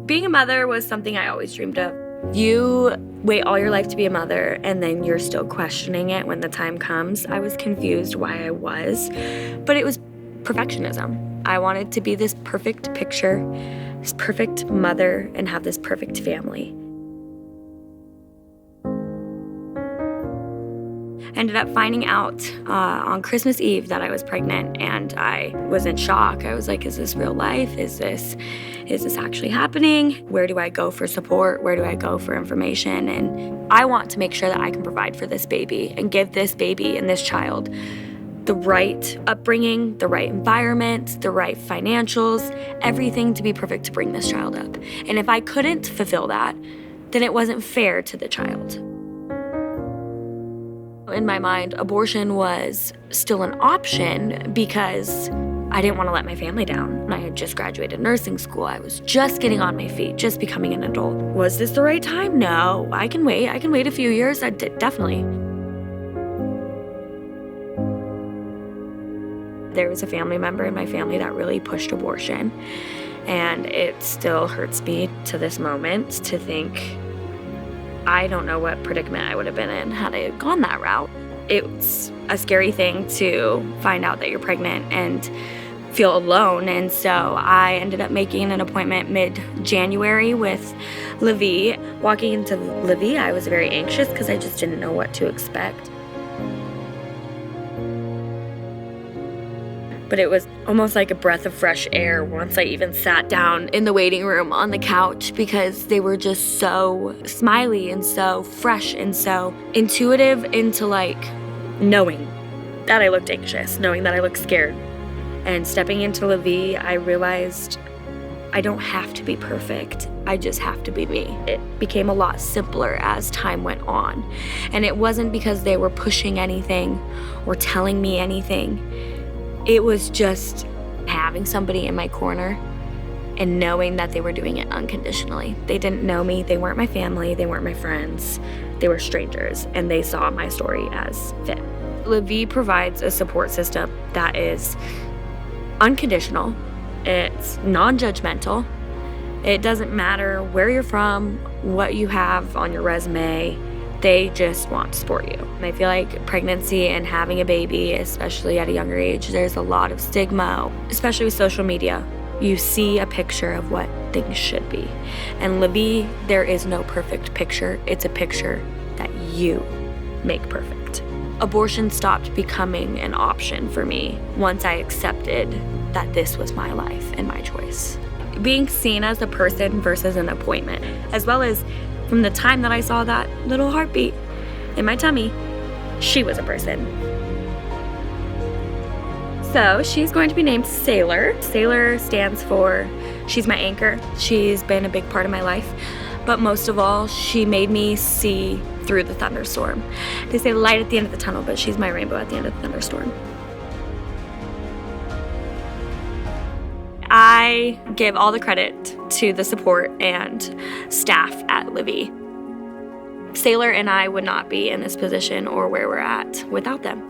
Being a mother was something I always dreamed of. You wait all your life to be a mother, and then you're still questioning it when the time comes. I was confused why I was, but it was perfectionism. I wanted to be this perfect picture, this perfect mother, and have this perfect family. Ended up finding out on Christmas Eve that I was pregnant, and I was in shock. I was like, is this real life? Is this actually happening? Where do I go for support? Where do I go for information? And I want to make sure that I can provide for this baby and give this baby and this child the right upbringing, the right environment, the right financials, everything to be perfect to bring this child up. And if I couldn't fulfill that, then it wasn't fair to the child. In my mind, abortion was still an option because I didn't want to let my family down. I had just graduated nursing school. I was just getting on my feet, just becoming an adult. Was this the right time? No, I can wait. I can wait a few years. Definitely. There was a family member in my family that really pushed abortion, and it still hurts me to this moment to think I don't know what predicament I would have been in had I gone that route. It's a scary thing to find out that you're pregnant and feel alone, and so I ended up making an appointment mid-January with LaVie. Walking into LaVie, I was very anxious because I just didn't know what to expect. But it was almost like a breath of fresh air once I even sat down in the waiting room on the couch, because they were just so smiley and so fresh and so intuitive into like knowing that I looked anxious, knowing that I looked scared. And stepping into LaVie, I realized I don't have to be perfect. I just have to be me. It became a lot simpler as time went on. And it wasn't because they were pushing anything or telling me anything. It was just having somebody in my corner and knowing that they were doing it unconditionally. They didn't know me, they weren't my family, they weren't my friends, they were strangers, and they saw my story as fit. LaVie provides a support system that is unconditional, it's non-judgmental, it doesn't matter where you're from, what you have on your resume, they just want to support you. And I feel like pregnancy and having a baby, especially at a younger age, there's a lot of stigma, especially with social media. You see a picture of what things should be. And LaVie, there is no perfect picture. It's a picture that you make perfect. Abortion stopped becoming an option for me once I accepted that this was my life and my choice. Being seen as a person versus an appointment, as well as from the time that I saw that little heartbeat in my tummy, she was a person. So she's going to be named Sailor. Sailor stands for she's my anchor. She's been a big part of my life. But most of all, she made me see through the thunderstorm. They say light at the end of the tunnel, but she's my rainbow at the end of the thunderstorm. I give all the credit to the support and staff at LaVie. Sailor and I would not be in this position or where we're at without them.